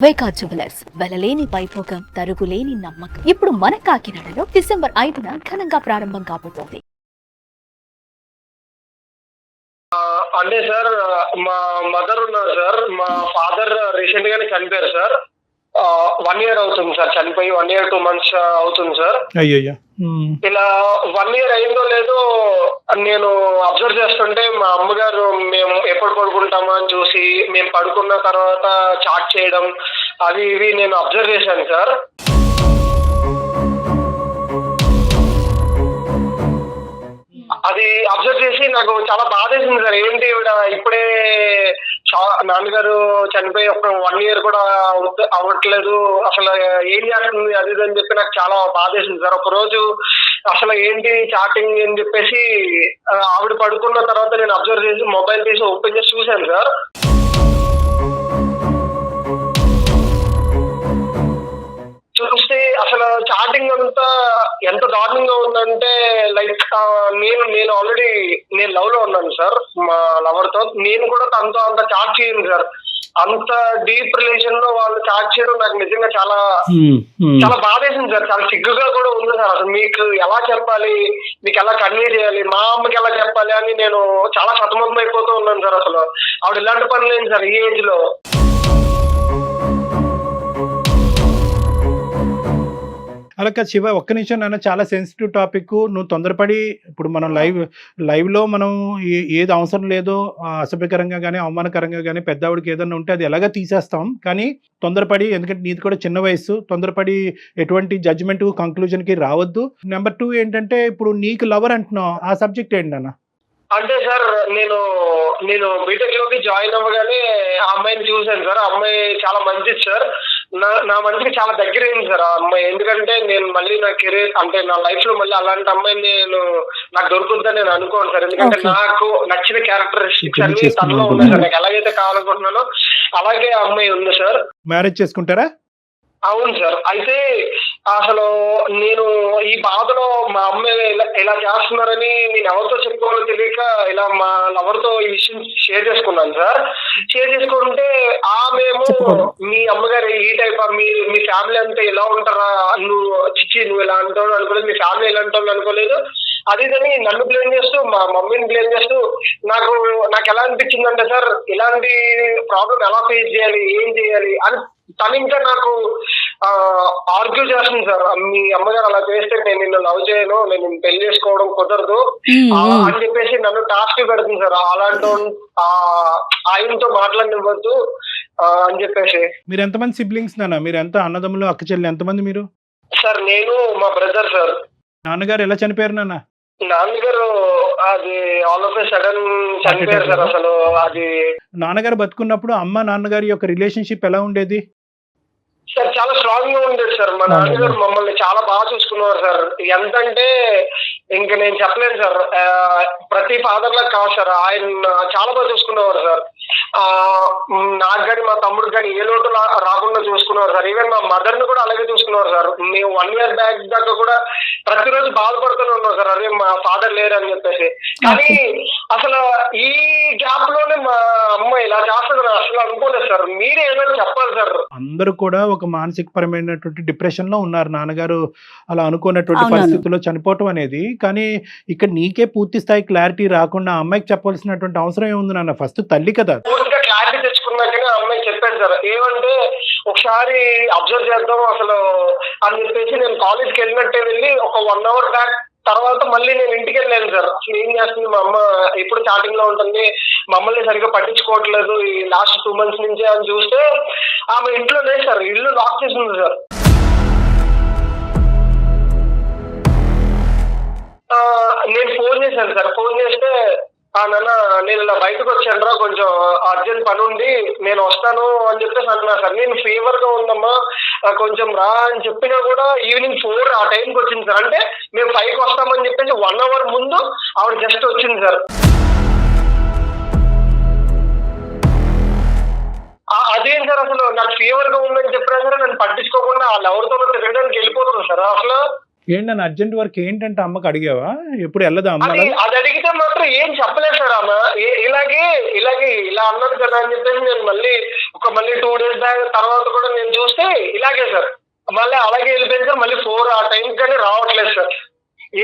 వైకా jewellers వెలలేని Vaibhogam తరుగులేని నమ్మకం. ఇప్పుడు మన కాకినాడలో డిసెంబర్ 5న ఘనంగా ప్రారంభం కాబోతోంది. అంటే సార్ మా మదర్ ఉన్నారు సార్. మా ఫాదర్ రీసెంట్ గానే చనిపోయారు సార్. 1 year అవుతుంది సార్ చనిపోయి. 1 year 2 months అవుతుంది సార్. అయ్యయ్యో. ఇలా 1 year అయిందో లేదో నేను అబ్జర్వ్ చేస్తుంటే మా అమ్మగారు మేము ఎప్పుడు పడుకుంటామా అని చూసి మేము పడుకున్న తర్వాత చాట్ చేయడం అవి ఇవి నేను అబ్జర్వ్ చేశాను సార్. అది అబ్జర్వ్ చేసి నాకు చాలా బాధేసింది సార్. ఏంటి ఇవిడ ఇప్పుడే నాన్నగారు చనిపోయి ఒక 1 year కూడా అవ్వట్లేదు, అసలు ఏం చేస్తుంది అది ఇది అని చెప్పి నాకు చాలా బాధేసింది సార్. ఒక రోజు అసలు ఏంటి చాటింగ్ అని చెప్పేసి ఆవిడ పడుకున్న తర్వాత నేను అబ్జర్వ్ చేసి మొబైల్ తీసి ఓపెన్ చేసి చూశాను సార్. చూస్తే అసలు చాటింగ్ అంతా ఎంత దారుణంగా ఉందంటే లైక్ నేను ఆల్రెడీ లవ్ లో ఉన్నాను సార్ మా లవర్ తో. నేను కూడా తనతో అంత చాట్ చేయను సార్. అంత డీప్ రిలేషన్ లో వాళ్ళు చాట్ చేయడం నాకు నిజంగా చాలా చాలా బాధేసింది సార్. చాలా సిగ్గుగా కూడా ఉంది సార్. అసలు మీకు ఎలా చెప్పాలి, మీకు ఎలా కన్వే చేయాలి, మా అమ్మకి ఎలా చెప్పాలి అని నేను చాలా సతమతం అయిపోతూ ఉన్నాను సార్. అసలు ఆవిడ ఇలాంటి పని లేదు సార్ ఈ ఏజ్ లో. అలా కాదు శివ, ఒక్క నిమిషం నాన్న, చాలా సెన్సిటివ్ టాపిక్. నువ్వు తొందరపడి ఇప్పుడు మనం లైవ్లో మనం ఏది అవసరం లేదో అసభ్యకరంగా కానీ అవమానకరంగా కానీ పెద్దవాడికి ఏదన్నా ఉంటే అది ఎలాగ తీసేస్తాం. కానీ తొందరపడి, ఎందుకంటే నీది కూడా చిన్న వయసు, తొందరపడి ఎటువంటి జడ్జిమెంట్ కంక్లూజన్కి రావద్దు. నెంబర్ 2 ఏంటంటే ఇప్పుడు నీకు లవర్ అంటున్నావు, ఆ సబ్జెక్ట్ ఏంటన్నా? అంటే సార్ నేను బీటెక్ లోకి జాయిన్ అవ్వగానే ఆ అమ్మాయిని చూశాను సార్. ఆ అమ్మాయి చాలా మంచిది సార్. నా మనసుకి చాలా దగ్గర అయింది సార్ ఆ అమ్మాయి. ఎందుకంటే నేను మళ్ళీ నా కెరీర్ అంటే నా లైఫ్ లో మళ్ళీ అలాంటి అమ్మాయిని నాకు దొరుకుతుందని నేను అనుకోను సార్. ఎందుకంటే నాకు నచ్చిన క్యారెక్టరిస్టిక్స్ అన్ని తనలో ఉన్నాయి సార్. నాకు ఎలాగైతే కావాలనుకుంటున్నానో అలాగే ఆ అమ్మాయి ఉంది సార్. మ్యారేజ్ చేసుకుంటారా? అవును సార్. అయితే అసలు నేను ఈ బాధలో మా అమ్మ ఇలా చేస్తున్నారని నేను ఎవరితో చెప్పుకోవాలో తెలియక ఇలా మా లవర్ తో ఈ విషయం షేర్ చేసుకున్నాను సార్. షేర్ చేసుకుంటే ఆమెమో మీ అమ్మగారు ఈ టైప్, మీ ఫ్యామిలీ అంతా ఇలా ఉంటారా, నువ్వు ఇలా అంటావు అనుకోలేదు, మీ ఫ్యామిలీ ఇలా అంటావు అనుకోలేదు, అది ఇదని నన్ను బ్లేమ్ చేస్తూ మా మమ్మీని బ్లేమ్ చేస్తూ నాకు ఎలా అనిపించిందంటే సార్, ఇలాంటి ప్రాబ్లం ఎలా ఫేస్ చేయాలి, ఏం చేయాలి అని తను ఇంకా నాకు ఆర్గ్యూ చేస్తుంది సార్. మీ అమ్మగారు అలా చేస్తే నేను నిన్ను లవ్ చేయను, నేను నిన్ను పెళ్లి చేసుకోవడం కుదరదు అని చెప్పేసి నన్ను టాస్క్ పెడుతుంది సార్. అలాంటి ఆయనతో మాట్లాడనివ్వద్దు అని చెప్పేసి. మీరు ఎంతమంది సిబ్లింగ్స్ నాన్న? మీరు ఎంత అన్నదమ్ములు, అక్క చెల్లి ఎంతమంది మీరు? సార్ నేను మా బ్రదర్ సార్. నాన్నగారు ఎలా చనిపోయారు నాన్న? నాన్నగారు అది ఆల్ ఆఫ్ ఏ సడన్ చనిపోయారు సార్. అసలు అది నాన్నగారు బతుకున్నప్పుడు అమ్మ నాన్నగారి యొక్క రిలేషన్షిప్ ఎలా ఉండేది సార్? చాలా స్ట్రాంగ్ గా ఉండేది సార్. మా నాన్నగారు మమ్మల్ని చాలా బాగా చూసుకున్నారు సార్. ఎంతంటే ఇంకా నేను చెప్పలేను సార్. ప్రతి ఫాదర్ లా కాదు సార్, ఆయన చాలా బాగా చూసుకునేవారు సార్. నాకు కానీ మా తమ్ముడికి కానీ ఏ లోటు రాకుండా చూసుకున్నారు సార్. ఈవెన్ మా మదర్ ని కూడా అలాగే చూసుకున్నారు సార్. మేము 1 year బ్యాక్ దాకా కూడా ప్రతిరోజు బాధపడుతూనే ఉన్నాం సార్, అదే మా ఫాదర్ లేరు అని చెప్పేసి. కానీ అసలు ఈ గ్యాప్ లోనే మా అమ్మ ఇలా చేస్తుంది అసలు అనుకోలేదు సార్. మీరే ఏమైనా చెప్పాలి సార్. అందరూ కూడా ఒక మానసిక పరమైనటువంటి డిప్రెషన్ లో ఉన్నారు. నాన్నగారు అలా అనుకున్నటువంటి పరిస్థితుల్లో చనిపోవటం అనేది. కానీ ఇక్కడ నీకే పూర్తి స్థాయి క్లారిటీ రాకుండా అమ్మాయికి చెప్పాల్సినటువంటి అవసరం ఏముంది నాన్న? ఫస్ట్ తల్లి కదా. పూర్తిగా క్లారిటీ తెచ్చుకున్నాకనే అమ్మాయి చెప్పాను సార్. ఏమంటే ఒకసారి అబ్జర్వ్ చేద్దాం అసలు అని చెప్పేసి నేను కాలేజ్కి వెళ్ళినట్టే వెళ్ళి ఒక 1 hour బ్యాక్ తర్వాత మళ్ళీ నేను ఇంటికి వెళ్ళాను సార్. అసలు ఏం చేస్తుంది మా అమ్మ, ఎప్పుడు చాటింగ్ లో ఉంటుంది, మమ్మల్ని సరిగ్గా పట్టించుకోవట్లేదు ఈ లాస్ట్ 2 months నుంచి అని చూస్తే ఆమె ఇంట్లో లేదు సార్. ఇల్లు లాక్ చేసింది సార్. నేను ఫోన్ చేశాను సార్. ఫోన్ చేస్తే నాన్న నేను ఇలా బయటకు వచ్చాను రా, కొంచెం అర్జెంట్ పని ఉంది, నేను వస్తాను అని చెప్పేసి అన్నా సార్. నేను ఫీవర్ గా ఉందమ్మా కొంచెం రా అని చెప్పినా కూడా ఈవినింగ్ 4 ఆ టైంకి వచ్చింది సార్. అంటే మేము 5కి వస్తామని చెప్పేసి 1 hour ముందు ఆవిడ జస్ట్ వచ్చింది సార్. అదేం సార్, అసలు నాకు ఫీవర్ గా ఉందని చెప్పినా సరే నన్ను పట్టించుకోకుండా వాళ్ళు ఎవరితో తిరగడానికి వెళ్ళిపోతుంది సార్. అసలు ఏంటని అర్జెంట్ వర్క్ ఏంటంటే అమ్మకి అడిగావా? ఎప్పుడు వెళ్ళదా అమ్మ అది అలా? అది అడిగితే మాత్రం ఏం చెప్పలేదు సార్ ఆమె. ఇలాగే ఇలా అన్నది కదా అని చెప్పేసి నేను మళ్ళీ 2 days తర్వాత కూడా నేను చూస్తే ఇలాగే సార్, మళ్ళీ అలాగే వెళ్ళిపోయింది సార్. మళ్ళీ 4 ఆ టైం కానీ రావట్లేదు సార్.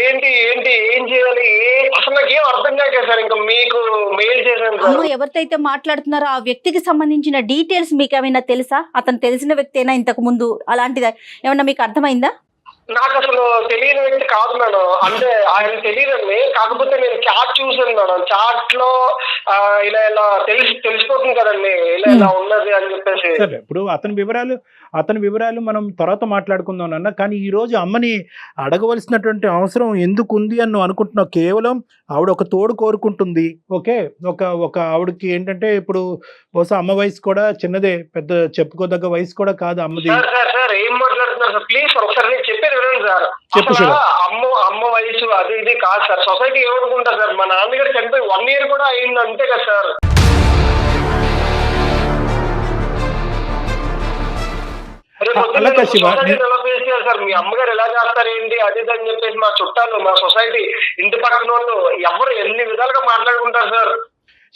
ఏంటి ఏం చేయాలి, అసలు నాకు ఏం అర్థం కాక సార్ ఇంకా మీకు మెయిల్ చేశాను సార్. అమ్మ ఎవరితో మాట్లాడుతున్నారో ఆ వ్యక్తికి సంబంధించిన డీటెయిల్స్ మీకు ఏమైనా తెలుసా? అతను తెలిసిన వ్యక్తి అయినా ఇంతకు ముందు అలాంటిది ఏమన్నా మీకు అర్థమైందా? నాకు అసలు తెలియని వ్యక్తి కాదు మేడం, అంటే ఆయన తెలియదండి. కాకపోతే నేను చాట్ చూసాను మేడం, చాట్ లో ఇలా తెలిసిపోతుంది కదండి ఇలా ఉన్నది అని చెప్పేసి. సరే, ఇప్పుడు అతని వివరాలు మనం తర్వాత మాట్లాడుకుందాం అన్న. కానీ ఈ రోజు అమ్మని అడగవలసినటువంటి అవసరం ఎందుకు ఉంది అని నువ్వు అనుకుంటున్నావు? కేవలం ఆవిడ ఒక తోడు కోరుకుంటుంది. ఓకే, ఒక ఆవిడకి ఏంటంటే ఇప్పుడు బహుశా అమ్మ వయసు కూడా చిన్నదే, పెద్ద చెప్పుకోదగ్గ వయసు కూడా కాదు అమ్మది. సార్ ఏం మాట్లాడుతున్నారు సార్? ప్లీజ్ సార్ ఒకసారి నేను చెప్పేది వినండి సార్. అమ్మ వయసు అది ఇది కాదు సార్. సొసైటీ ఏమనుకుంటా సార్, మా నాన్నగారు చనిపోయి 1 year కూడా అయింది అంతే కదా సార్. ఎలా ఫేస్ చేయాలి సార్? మీ అమ్మగారు ఎలా చేస్తారు ఏంటి అది అని చెప్పేసి మా చుట్టాలు, మా సొసైటీ, ఇంటి పక్కన వాళ్ళు ఎవరు ఎన్ని విధాలుగా మాట్లాడుకుంటారు సార్.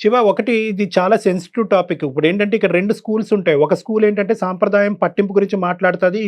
శివ, ఒకటి ఇది చాలా సెన్సిటివ్ టాపిక్. ఇప్పుడు ఏంటంటే ఇక్కడ 2 స్కూల్స్ ఉంటాయి. ఒక స్కూల్ ఏంటంటే సాంప్రదాయం పట్టింపు గురించి మాట్లాడుతుంది,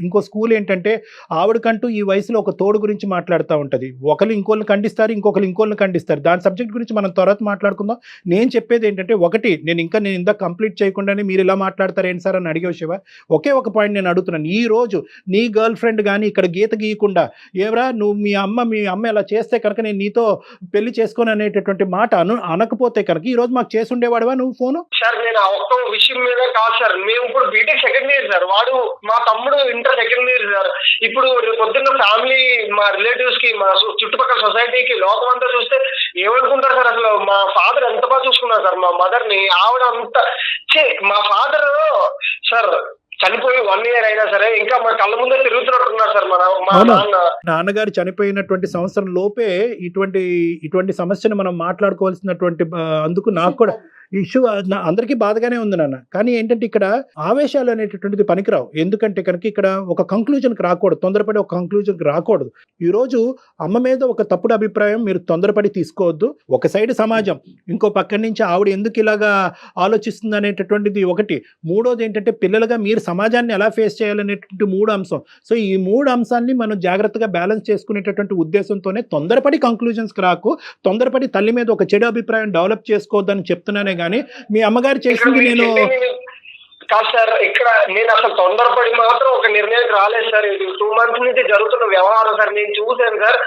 ఇంకో స్కూల్ ఏంటంటే ఆవిడకంటూ ఈ వయసులో ఒక తోడు గురించి మాట్లాడుతూ ఉంటుంది. ఒకరు ఇంకోళ్ళని ఖండిస్తారు, ఇంకోళ్ళని ఖండిస్తారు. దాని సబ్జెక్ట్ గురించి మనం తర్వాత మాట్లాడుకుందాం. నేను చెప్పేది ఏంటంటే, ఒకటి నేను ఇందాక కంప్లీట్ చేయకుండానే మీరు ఇలా మాట్లాడతారు ఏంటి సార్ అని అడిగావు శివ. ఒకే ఒక పాయింట్ నేను అడుగుతున్నాను. ఈ రోజు నీ గర్ల్ ఫ్రెండ్ కానీ ఇక్కడ గీత గీయకుండా ఏవరా నువ్వు మీ అమ్మ ఇలా చేస్తే కనుక నేను నీతో పెళ్లి చేసుకొని అనేటటువంటి మాట అనకపోతే కనుక ఈ రోజు మాకు చేసి ఉండేవాడువా నువ్వు ఫోను? సార్ నేను ఆ ఒక్క విషయం మీద కాదు సార్, మేము ఇప్పుడు బీటెక్ 2nd year సార్, వాడు మా తమ్ముడు ఇంటర్ 2nd year సార్. ఇప్పుడు పొద్దున్న ఫ్యామిలీ, మా రిలేటివ్స్ కి, మా చుట్టుపక్కల సొసైటీకి, లోకం అంతా చూస్తే ఏమనుకుంటారు సార్? అసలు మా ఫాదర్ ఎంత బాగా చూసుకున్నారు సార్ మా మదర్ ని. ఆవిడ అంత మా ఫాదర్ సార్ చనిపోయి 1 year అయినా సరే ఇంకా మా కళ్ళ ముందే తిరుగుతున్నట్టున్నారు సార్ మా నాన్నగారు చనిపోయినటువంటి సంవత్సరం లోపే ఇటువంటి సమస్యను మనం మాట్లాడుకోవాల్సినటువంటి అందుకు నాకు కూడా ఇష్యూ అందరికీ బాధగానే ఉంది నాన్న. కానీ ఏంటంటే ఇక్కడ ఆవేశాలు అనేటటువంటిది పనికిరావు. ఎందుకంటే కనుక ఇక్కడ ఒక కంక్లూజన్కి రాకూడదు, తొందరపడి ఒక కంక్లూజన్కి రాకూడదు. ఈరోజు అమ్మ మీద ఒక తప్పుడు అభిప్రాయం మీరు తొందరపడి తీసుకోవద్దు. ఒక సైడ్ సమాజం, ఇంకో పక్క నుంచి ఆవిడ ఎందుకు ఇలాగా ఆలోచిస్తుంది అనేటటువంటిది ఒకటి. మూడోది ఏంటంటే పిల్లలుగా మీరు సమాజాన్ని ఎలా ఫేస్ చేయాలనేటువంటి 3 అంశం. సో ఈ 3 అంశాన్ని మనం జాగ్రత్తగా బ్యాలెన్స్ చేసుకునేటటువంటి ఉద్దేశంతోనే తొందరపడి కంక్లూజన్స్కి రాకు, తొందరపడి తల్లి మీద ఒక చెడు అభిప్రాయం డెవలప్ చేసుకోవద్దని చెప్తున్నానే. కానీ మీ అమ్మగారు చేసింది నేను కాదు సార్, ఇక్కడ నేను అసలు తొందరపడి మాత్రం ఒక నిర్ణయానికి రాలేదు సార్. ఇది 2 months నుంచి జరుగుతున్న వ్యవహారం సార్. నేను చూశాను సార్,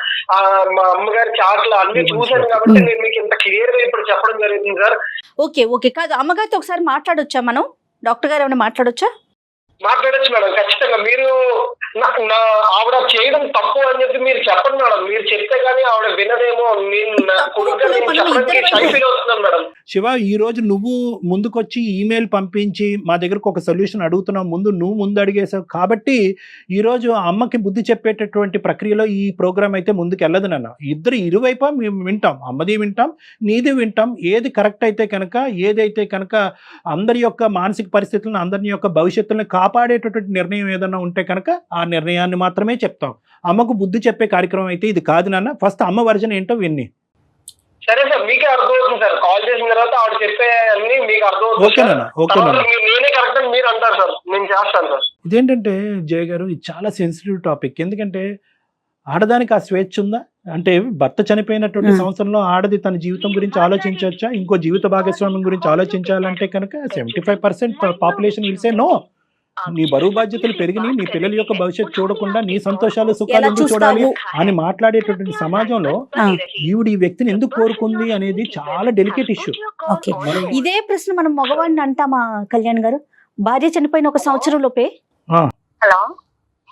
మా అమ్మగారి చాట్లు అన్ని చూశాను కాబట్టి నేను మీకు ఇంత క్లియర్ గా ఇప్పుడు చెప్పడం జరుగుతుంది సార్. ఓకే కాదు, అమ్మగారితో ఒకసారి మాట్లాడొచ్చా మనం? డాక్టర్ గారు ఏమైనా మాట్లాడొచ్చా? మాట్లాడచ్చు మేడం, ఖచ్చితంగా. మీరు ఆవిడ చేయడం తప్పు అని చెప్పి మీరు చెప్పండి మేడం. మీరు చెప్తే గానీ ఆవిడ వినదేమో. మేడం శివ, ఈ రోజు నువ్వు ముందుకొచ్చి ఈమెయిల్ పంపించి మా దగ్గరకు ఒక సొల్యూషన్ అడుగుతున్నావు. ముందు అడిగేసావు కాబట్టి ఈ రోజు అమ్మకి బుద్ధి చెప్పేటటువంటి ప్రక్రియలో ఈ ప్రోగ్రామ్ అయితే ముందుకు వెళ్ళదు నాన్న. ఇరువైపు మేము వింటాం, అమ్మది వింటాం, నీది వింటాం. ఏది కరెక్ట్ అయితే కనుక, ఏదైతే కనుక అందరి యొక్క మానసిక పరిస్థితులను, అందరి యొక్క భవిష్యత్తులను కాపాడేటటువంటి నిర్ణయం ఏదన్నా ఉంటే కనుక ఆ నిర్ణయాన్ని మాత్రమే చెప్తాం. అమ్మకు బుద్ధి చెప్పే కార్యక్రమం అయితే ఇది కాదు నాన్న. ఫస్ట్ అమ్మ వర్జన్ ఏంటో విన్ని. సరే సార్, మీకే అర్థమవుతుంది సార్. కాల్ చేసిన తర్వాత ఆవిడ చెప్పే అన్ని మీకు అర్థమవుతుంది. నేనే కరెక్ట్ అని మీరు అంటారు సార్, నేను చేస్తాను సార్. ఇదేంటంటే జయ గారు, ఇది చాలా సెన్సిటివ్ టాపిక్. ఎందుకంటే ఆడదానికి ఆ స్వేచ్ఛ ఉందా? అంటే భర్త చనిపోయినటువంటి సంవత్సరంలో ఆడది తన జీవితం గురించి ఆలోచించవచ్చా? ఇంకో జీవిత భాగస్వామ్యం గురించి ఆలోచించాలంటే కనుక 75% పాపులేషన్ విల్ సే నో. నీ బరువు బాధ్యతలు పెరిగినాయి, నీ పిల్లల యొక్క భవిష్యత్తు చూడకుండా నీ సంతోషాలు సుఖాలు ఎందుకు చూడాలి అని మాట్లాడేటటువంటి సమాజంలో ఈవిడ ఈ వ్యక్తిని ఎందుకు కోరుకుంది అనేది చాలా డెలికేట్ ఇష్యూ. ఇదే ప్రశ్న మనం మగవాడిని అంటామా కళ్యాణ్ గారు? భార్య చనిపోయిన 1 సంవత్సరం లోపే.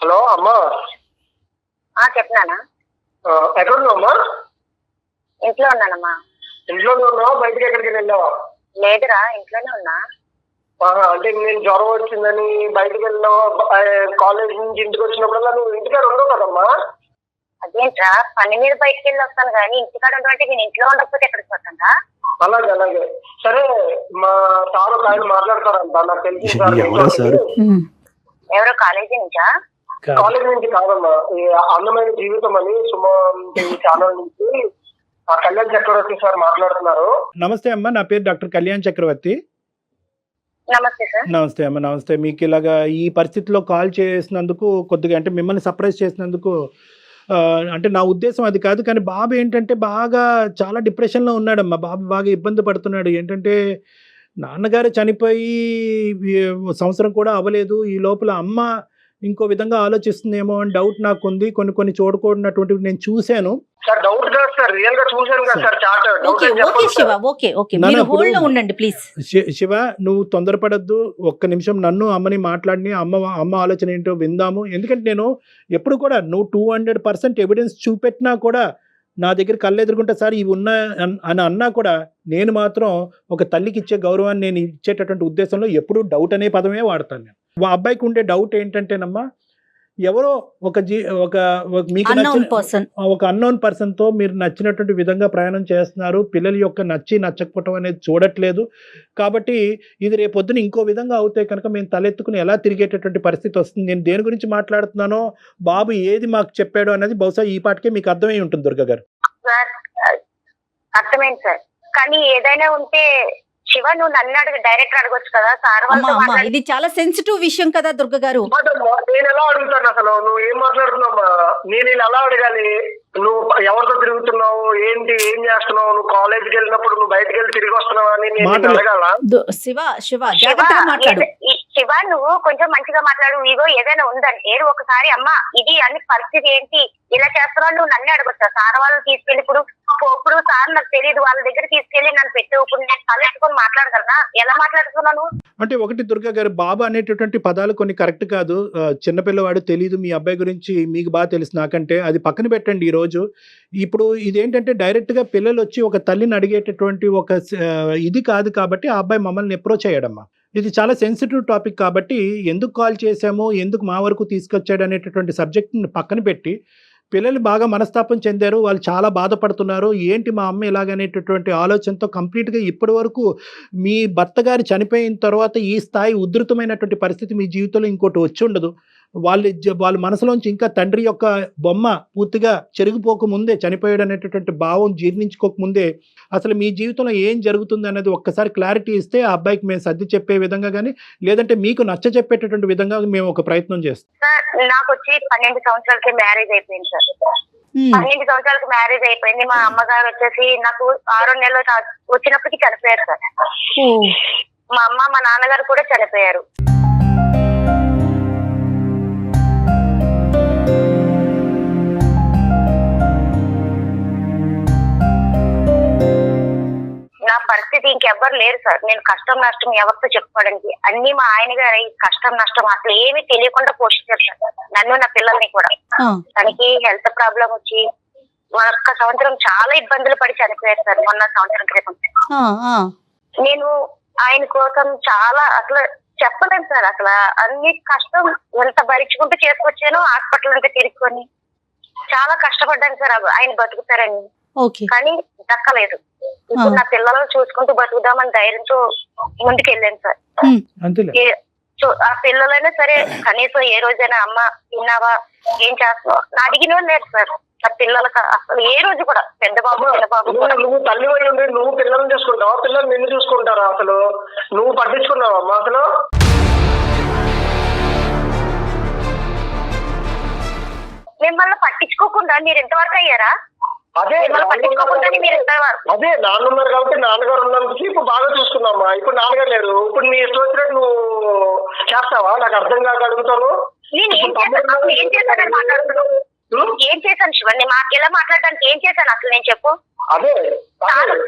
హలో అమ్మా, చెప్పినానా? ఎక్కడ ఉన్నావమ్మా? ఇంట్లో ఉన్నానమ్మా. ఇంట్లోనే ఉన్నావా? బయటకి ఎక్కడికి వెళ్ళావా? లేదురా, ఇంట్లోనే ఉన్నా. అంటే నేను జ్వరం వచ్చిందని బయటకు వెళ్ళావు, కాలేజ్ నుంచి ఇంటికి వచ్చినప్పుడల్లా నువ్వు ఇంటికాడ ఉండవు కదమ్మా? అదేంట్రా, పని మీద బయటకు వెళ్ళి వస్తాను కానీ ఇంటికాడ ఉండమంటే నేను ఇంట్లో ఉండకపోతే ఎక్కడికి వస్తాను? అలాగే సరే. మా సార్ ఒక ఆయన మాట్లాడతారంట, నాకు తెలిసింది సార్. ఎవరో కాలేజీ నుంచా? కాలేజ్ నుంచి కాదమ్మా, ఈ అందమైన జీవితం అని సుమన్ ఛానల్ నుంచి కళ్యాణ్ చక్రవర్తి సార్ మాట్లాడుతున్నారు. నమస్తే అమ్మా, నా పేరు డాక్టర్ కళ్యాణ్ చక్రవర్తి. నమస్తే సార్. నమస్తే అమ్మ, నమస్తే. మీకు ఇలాగా ఈ పరిస్థితిలో కాల్ చేసినందుకు కొద్దిగా అంటే మిమ్మల్ని సర్ప్రైజ్ చేసినందుకు అంటే నా ఉద్దేశం అది కాదు, కానీ బాబు ఏంటంటే బాగా చాలా డిప్రెషన్లో ఉన్నాడమ్మా. బాబు బాగా ఇబ్బంది పడుతున్నాడు. ఏంటంటే నాన్నగారు చనిపోయి సంవత్సరం కూడా అవ్వలేదు. ఈ లోపల అమ్మ ఇంకో విధంగా ఆలోచిస్తుందేమో అని డౌట్ నాకు ఉంది. కొన్ని చూడకూడనటువంటివి నేను చూశాను. సార్ డౌట్ కాదు సార్, రియల్ గా చూశాను కదా sir chat. Okay okay Shiva, okay okay, మీరు హోల్డ్ లో ఉండండి ప్లీజ్. శివ, నువ్వు తొందరపడద్దు. ఒక్క నిమిషం నన్ను అమ్మని మాట్లాడిని, అమ్మ ఆలోచన ఏంటో విందాము. ఎందుకంటే నేను ఎప్పుడు కూడా నువ్వు 200% ఎవిడెన్స్ చూపెట్టినా కూడా నా దగ్గర కళ్ళెదురుకుంటే సార్ ఇవి ఉన్నా అని అన్నా కూడా నేను మాత్రం ఒక తల్లికి ఇచ్చే గౌరవాన్ని నేను ఇచ్చేటటువంటి ఉద్దేశంలో ఎప్పుడూ డౌట్ అనే పదమే వాడతాను. నేను మా అబ్బాయికి ఉండే డౌట్ ఏంటంటేనమ్మా, ఎవరో మీకు ఒక అన్నోన్ పర్సన్తో మీరు నచ్చినటువంటి విధంగా ప్రయాణం చేస్తున్నారు. పిల్లల యొక్క నచ్చకపోవటం అనేది చూడట్లేదు. కాబట్టి ఇది రేపొద్దున ఇంకో విధంగా అవుతే కనుక మేము తలెత్తుకుని ఎలా తిరిగేటటువంటి పరిస్థితి వస్తుంది. నేను దేని గురించి మాట్లాడుతున్నానో, బాబు ఏది మాకు చెప్పాడో అనేది బహుశా ఈ పాటికే మీకు అర్థమై ఉంటుంది దుర్గ గారు. అర్థమైంది సార్, కానీ ఏదైనా ఉంటే శివ నువ్వు నన్ను అడుగు, డైరెక్ట్ అడగొచ్చు కదా సార్ వాళ్ళు. ఇది చాలా సెన్సిటివ్ విషయం కదా దుర్గ గారు. నేను ఎలా అడుగుతాను అసలు? నువ్వు ఏం మాట్లాడుతున్నావా? నేను ఎలా అడగాలి? నువ్వు ఎవరితో తిరుగుతున్నావు, ఏంటి, ఏం చేస్తున్నావు? నువ్వు కాలేజీకి వెళ్ళినప్పుడు నువ్వు బయటకు వెళ్ళి తిరిగి వస్తున్నావు అని నేను అడగాల? శివ నువ్వు కొంచెం మంచిగా మాట్లాడు. ఇగో ఏదైనా ఉందంటే ఒకసారి అమ్మ ఇది అన్ని పరిస్థితి ఏంటి ఇలా చేస్తున్నావు నువ్వు నన్ను అడగొచ్చా? సార్ వాళ్ళు తీసుకెళ్ళి ఇప్పుడు సార్ నాకు తెలియదు, వాళ్ళ దగ్గర తీసుకెళ్లి నన్ను పెట్టి నేను తలెట్టుకొని మాట్లాడగలనా? ఎలా మాట్లాడుతున్నాను అంటే ఒకటి దుర్గా గారు, బాబు అనేటటువంటి పదాలు కొన్ని కరెక్ట్ కాదు. చిన్నపిల్లవాడు, తెలియదు, మీ అబ్బాయి గురించి మీకు బాగా తెలుసు నాకంటే, అది పక్కన పెట్టండి. ఈరోజు ఇప్పుడు ఇదేంటంటే డైరెక్ట్గా పిల్లలు వచ్చి ఒక తల్లిని అడిగేటటువంటి ఒక ఇది కాదు. కాబట్టి ఆ అబ్బాయి మమ్మల్ని అప్రోచ్ అయ్యాడమ్మా. ఇది చాలా సెన్సిటివ్ టాపిక్ కాబట్టి ఎందుకు కాల్ చేశాము, ఎందుకు మా వరకు తీసుకొచ్చాడు అనేటటువంటి సబ్జెక్ట్ని పక్కన పెట్టి, పిల్లలు బాగా మనస్తాపం చెందారు, వాళ్ళు చాలా బాధపడుతున్నారు, ఏంటి మా అమ్మ ఇలాగనేటటువంటి ఆలోచనతో కంప్లీట్గా ఇప్పటి వరకు మీ భర్త గారు చనిపోయిన తర్వాత ఈ స్థాయి ఉధృతమైనటువంటి పరిస్థితి మీ జీవితంలో ఇంకోటి వచ్చి ఉండదు. వాళ్ళ మనసులోంచి ఇంకా తండ్రి యొక్క బొమ్మ పూర్తిగా చెరిగిపోకముందే, చనిపోయాడు అనేటటువంటి భావం జీర్ణించుకోకముందే అసలు మీ జీవితంలో ఏం జరుగుతుంది అనేది ఒక్కసారి క్లారిటీ ఇస్తే ఆ అబ్బాయికి మేము సర్ది చెప్పే విధంగా కానీ, లేదంటే మీకు నచ్చ చెప్పేటటువంటి విధంగా మేము ఒక ప్రయత్నం చేస్తాం. నాకు వచ్చి 12 సంవత్సరాలకి మ్యారేజ్ అయిపోయింది సార్. 12 సంవత్సరాలకి మ్యారేజ్ అయిపోయింది. మా అమ్మగారు వచ్చేసి నాకు 6 నెలలు వచ్చినప్పటికీ చనిపోయారు సార్. మా అమ్మ మా నాన్నగారు కూడా చనిపోయారు. నా పరిస్థితి ఇంకెవ్వరు లేరు సార్. నేను కష్టం నష్టం ఎవరితో చెప్పుకోవడానికి, అన్ని మా ఆయన గారు కష్టం నష్టం అసలు ఏమీ తెలియకుండా పోషించారు సార్ నన్ను, నా పిల్లల్ని కూడా. తనకి హెల్త్ ప్రాబ్లం వచ్చి 1 సంవత్సరం చాలా ఇబ్బందులు పడి చనిపోయారు సార్. మొన్న సంవత్సరం క్రితం నేను ఆయన కోసం చాలా అసలు చెప్పలేను సార్. అసలు అన్ని కష్టం ఎంత భరించుకుంటూ చేసుకొచ్చానో, హాస్పిటల్ అంతా తిరుక్కొని చాలా కష్టపడ్డాను సార్ ఆయన బతుకుతారని. కానీ దక్కలేదు. ఇప్పుడు నా పిల్లలను చూసుకుంటూ బతుకుదామని ధైర్యంతో ముందుకెళ్ళాను సార్. ఆ పిల్లలైనా సరే కనీసం ఏ రోజైనా అమ్మ తిన్నావా, ఏం చేస్తున్నావు నా అడిగిన లేరు సార్. నా పిల్లలకు అసలు ఏ రోజు కూడా, పెద్ద బాబు చిన్న బాబు కూడా. నువ్వు తల్లి వై ఉండి నువ్వు పిల్లల్ని చూసుకుంటావా? పిల్లలు నిన్ను చూసుకుంటారా? అసలు నువ్వు పట్టించుకున్నావా అమ్మా? అసలు మిమ్మల్ని పట్టించుకోకుండా మీరు ఎంతవరకు అయ్యారా? అదే నాన్న ఉన్నారు కాబట్టి నాన్నగారు ఉన్నందుకు ఇప్పుడు బాగా చూసుకున్నామ్మా. ఇప్పుడు నాన్నగారు లేరు. ఇప్పుడు నీ ఇష్టం వచ్చినట్టు నువ్వు చేస్తావా? నాకు అర్థం కాక అడుగుతాను. నేను ఏం చేశానని మాట్లాడుతున్నాను? ఏం చేశాను శివ? నేను ఎలా మాట్లాడడానికి ఏం చేశాను అసలు నేను చెప్పు. అదే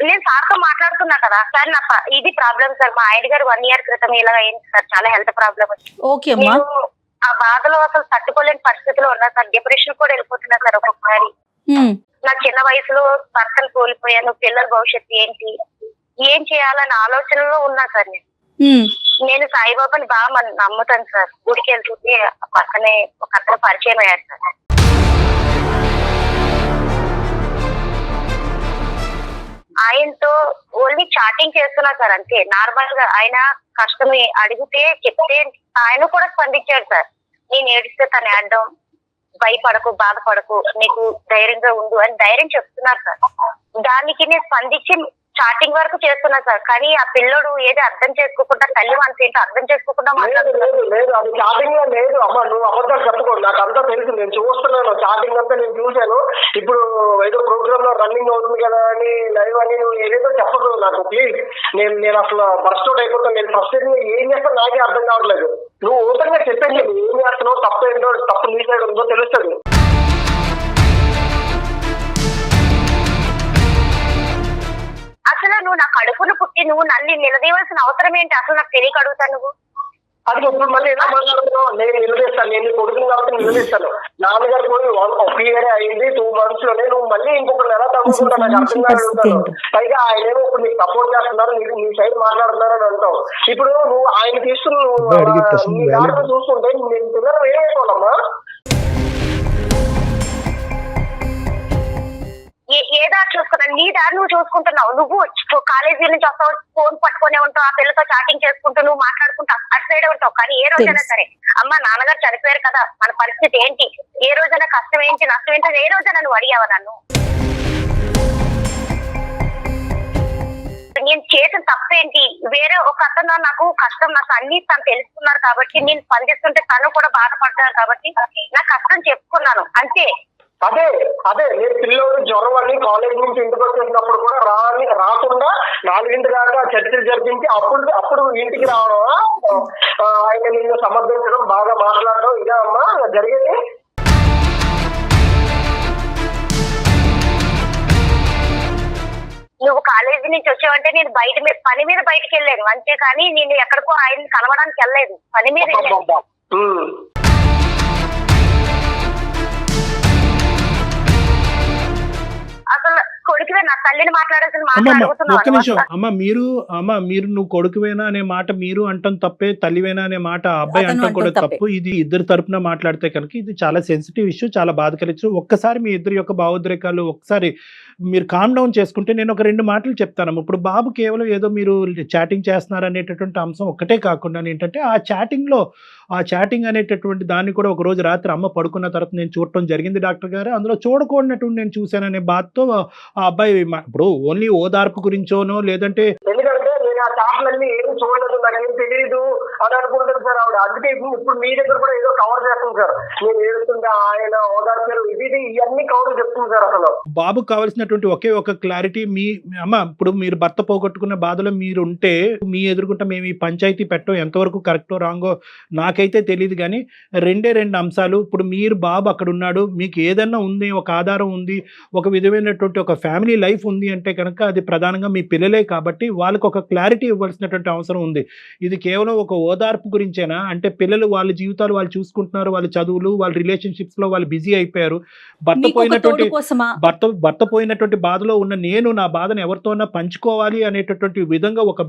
నేను సార్తో మాట్లాడుతున్నా కదా సార్. నా ఇది ప్రాబ్లం సార్. మా ఆయన గారు 1 year క్రితం ఇలా అయింది సార్. చాలా హెల్త్ ప్రాబ్లం వచ్చింది. నేను ఆ బాధలో అసలు తట్టుకోలేని పరిస్థితిలో ఉన్నా సార్. డిప్రెషన్ కూడా వెళ్ళిపోతున్నా సార్ ఒక్కొక్కసారి. నా చిన్న వయసులో భర్తను కోల్పోయాను. పిల్లల భవిష్యత్తు ఏంటి, ఏం చేయాలన్న ఆలోచనలో ఉన్నా సార్. నేను సాయిబాబాని బాగా నమ్ముతాను సార్. గుడికి వెళ్తుంటే పక్కనే ఒక అతను పరిచయం అయ్యారు సార్. ఆయనతో ఓన్లీ చాటింగ్ చేస్తున్నా సార్, అంతే. నార్మల్ గా ఆయన కష్టం అడిగితే చెప్తే ఆయన కూడా స్పందించాడు సార్. నేను ఏడిస్తే తను ఏడడం, భయపడకు, బాధపడకు, నీకు ధైర్యంగా ఉండు అని ధైర్యం చెప్తున్నారు సార్. దానికి నేను స్పందించి చాటింగ్ వరకు చేస్తున్నా సార్. కానీ ఆ పిల్లోడు ఏది అర్థం చేసుకోకుండా, తల్లి మనసు ఏంటో అర్థం చేసుకోకుండా లేదు మాట్లాడుతున్నాడు. లేదు లేదు, అది చాటింగ్ లో లేదు అమ్మ. నువ్వు అబద్ధాలు చెప్పుకోండి, నాకు అంతా తెలుసు, నేను చూస్తున్నాను, చాటింగ్ అంతా నేను చూశాను. ఇప్పుడు ఏదో ప్రోగ్రామ్ లో రన్నింగ్ అవుతుంది కదా అని లైవ్ అని నువ్వు ఏదేదో చెప్పదు నాకు ప్లీజ్. నేను అసలు బస్ట్ అవుట్ అయిపోతాను. నేను ఫస్ట్ ఏం చేస్తాను నాకే అర్థం కావట్లేదు. నువ్వు ఓపెన్ గా చెప్పండి, ఏం చేస్తున్నావు, తప్పు ఏంటో, తప్పు నీ సైడ్ ఉందో తెలుస్తుంది. అసలు నువ్వు నా కడుపును పుట్టి నువ్వు నన్ను నిలదీయవలసిన అవసరం ఏంటి? అసలు నాకు తెలియక అడుగుతాను. నువ్వు అది ఇప్పుడు మళ్ళీ ఎలా మాట్లాడుతున్నావు? నేను నిలదీస్తాను, నేను కొడుకుని కాబట్టి నిలదీస్తాను. నాన్నగారు పోయి 1 year అయింది, 2 months లోనే నువ్వు మళ్ళీ ఇంకొకరు ఎలా తగ్గుకుంటా నాకు అర్థం కాదు. పైగా ఆయన ఏమో ఇప్పుడు నీకు సపోర్ట్ చేస్తున్నారు, నీ సైడ్ మాట్లాడుతున్నారు అని అంటావు. ఇప్పుడు నువ్వు ఆయన తీసుకుని నీ దాంట్లో చూసుకుంటే నేను పిల్లలు ఏమైపోవాలమ్మా? ఏ దారి చూసుకున్నాను? నీ దారి నువ్వు చూసుకుంటున్నావు. నువ్వు కాలేజీ నుంచి వస్తావు, ఫోన్ పట్టుకునే ఉంటావు, ఆ పిల్లతో చాటింగ్ చేసుకుంటూ నువ్వు మాట్లాడుకుంటావు, అటు సైడే ఉంటావు. కానీ ఏ రోజైనా సరే అమ్మ నాన్నగారు చనిపోయారు కదా, మన పరిస్థితి ఏంటి, ఏ రోజైనా కష్టం ఏంటి, నష్టం ఏంటి, ఏ రోజైనా నువ్వు అడిగావా నన్ను? నేను చేసిన తప్పేంటి? వేరే ఒక అతను నాకు కష్టం నాకు అన్ని తను తెలుసుకున్నారు కాబట్టి నేను స్పందిస్తుంటే తను కూడా బాధపడతారు కాబట్టి నా కష్టం చెప్పుకున్నాను అంతే. అదే అదే నేను పిల్లోడు జ్వరం అని కాలేజ్ నుంచి ఇంటికి వచ్చేసినప్పుడు కూడా రాకుండా 4 దాకా చర్చలు జరిపించి అప్పుడు ఇంటికి రావడం, ఆయన నిన్ను సమర్థించడం, బాగా మాట్లాడడం, ఇదే అమ్మా జరిగేది. నువ్వు కాలేజీ నుంచి వచ్చావంటే నేను పని మీద బయటకు వెళ్ళాను అంతేకాని నేను ఎక్కడికో ఆయన్ని కలవడానికి వెళ్ళలేదు, పని మీద వెళ్ళాను. అసలు కొడుకువే నా తల్లిని మాట్లాడాల్సిన ఒక్క నిమిషం మీరు నువ్వు కొడుకువేనా అనే మాట మీరు అంటాం తప్పే, తల్లివేనా అనే మాట అబ్బాయి అంటాం కూడా తప్పు. ఇది ఇద్దరు తరపున మాట్లాడితే కనుక ఇది చాలా సెన్సిటివ్ ఇష్యూ, చాలా బాధకరించు. ఒక్కసారి మీ ఇద్దరి యొక్క భావోద్రేకాలు ఒకసారి మీరు కామ్ డౌన్ చేసుకుంటే నేను ఒక 2 మాటలు చెప్తాను. ఇప్పుడు బాబు కేవలం ఏదో మీరు చాటింగ్ చేస్తున్నారు అనేటటువంటి అంశం ఒక్కటే కాకుండా ఏంటంటే ఆ చాటింగ్ అనేటటువంటి దాన్ని కూడా ఒక రోజు రాత్రి అమ్మ పడుకున్న తర్వాత నేను చూడటం జరిగింది డాక్టర్ గారు, అందులో చూడకూడనటువంటి నేను చూశాననే బాధతో ఆ అబ్బాయి ఇప్పుడు ఓన్లీ ఓదార్పు గురించోనో లేదంటే ఎందుకంటే నేను ఆ చాట్లన్నీ ఏం చూడలేదు, నాకేం తెలియదు అని అనుకుంటారు సార్ ఆవిడ. అందుకే ఇప్పుడు మీ దగ్గర కూడా ఏదో కవర్ చేస్తుంది సార్, నేను ఏడుస్తుంటే ఆయన ఓదార్చారు, ఇది ఇవన్నీ కవర్ చెప్తుంది సార్. అసలు బాబుకు కావాల్సినటువంటి ఒకే ఒక క్లారిటీ, మీ అమ్మ ఇప్పుడు మీరు భర్త పోగొట్టుకున్న బాధలో మీరు ఉంటే మీ ఎదుర్కొంటే మేము ఈ పంచాయతీ పెట్టడం ఎంతవరకు కరెక్టో రాంగో నాకైతే తెలియదు. కానీ 2 అంశాలు. ఇప్పుడు మీరు బాబు అక్కడ ఉన్నాడు, మీకు ఏదన్నా ఉంది, ఒక ఆధారం ఉంది, ఒక విధమైనటువంటి ఒక ఫ్యామిలీ లైఫ్ ఉంది అంటే కనుక అది ప్రధానంగా మీ పిల్లలే కాబట్టి వాళ్ళకి ఒక క్లారిటీ ఇవ్వాల్సినటువంటి అవసరం ఉంది. ఇది కేవలం ఒక ఓదార్పు గురించేనా అంటే పిల్లలు వాళ్ళ జీవితాలు వాళ్ళు చూసుకుంటున్నారు, వాళ్ళ చదువులు, వాళ్ళ రిలేషన్షిప్స్ లో వాళ్ళు బిజీ అయిపోయారు. భర్త పోయినటువంటి బాధలో ఉన్న నేను నా బాధను ఎవరితోనా పంచుకోవాలి అనేటటువంటి విధంగా ఒక